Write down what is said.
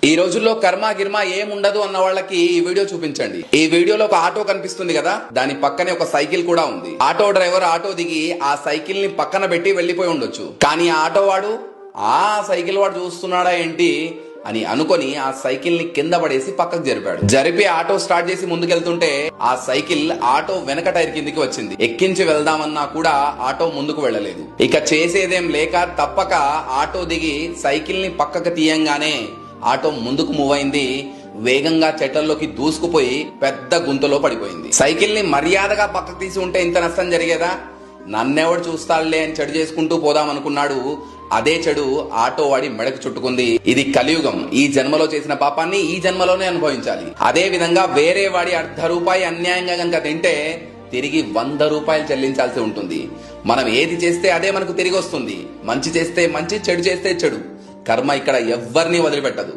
ఈ రోజుల్లో కర్మ గిర్మ ఏముండదు అన్న వాళ్ళకి ఈ వీడియో చూపించండి. ఈ వీడియోలో ఒక ఆటో కనిపిస్తుంది కదా, దాని పక్కనే ఒక సైకిల్ కూడా ఉంది. ఆటో డ్రైవర్ ఆటో దిగి ఆ సైకిల్ ని పక్కన పెట్టి వెళ్లిపోయి ఉండొచ్చు. కానీ ఆ ఆటో వాడు ఆ సైకిల్ వాడు చూస్తున్నాడా ఏంటి అని అనుకొని ఆ సైకిల్ ని కింద పడేసి పక్కకు జరిపి ఆటో స్టార్ట్ చేసి ముందుకెళ్తుంటే ఆ సైకిల్ ఆటో వెనక టైర్ కిందికి వచ్చింది. ఎక్కించి వెళ్దామన్నా కూడా ఆటో ముందుకు వెళ్ళలేదు. ఇక చేసేదేం లేక తప్పక ఆటో దిగి సైకిల్ ని పక్కకు తీయంగానే ఆటో ముందుకు మూవ్ అయింది. వేగంగా చెట్లలోకి దూసుకుపోయి పెద్ద గుంతలో పడిపోయింది. సైకిల్ ని మర్యాదగా పక్కకు తీసి ఉంటే ఇంత నష్టం జరిగేదా? నన్నెవడు చూస్తాడులే అని చెడు చేసుకుంటూ పోదాం అనుకున్నాడు. అదే చెడు ఆటో వాడి మెడకు చుట్టుకుంది. ఇది కలియుగం. ఈ జన్మలో చేసిన పాపాన్ని ఈ జన్మలోనే అనుభవించాలి. అదే విధంగా వేరే వాడి ₹1 అన్యాయంగా గనక తింటే తిరిగి ₹100 చెల్లించాల్సి ఉంటుంది. మనం ఏది చేస్తే అదే మనకు తిరిగి వస్తుంది. మంచి చేస్తే మంచి, చెడు చేస్తే చెడు. కర్మ ఇక్కడ ఎవ్వరిని వదిలిపెట్టదు.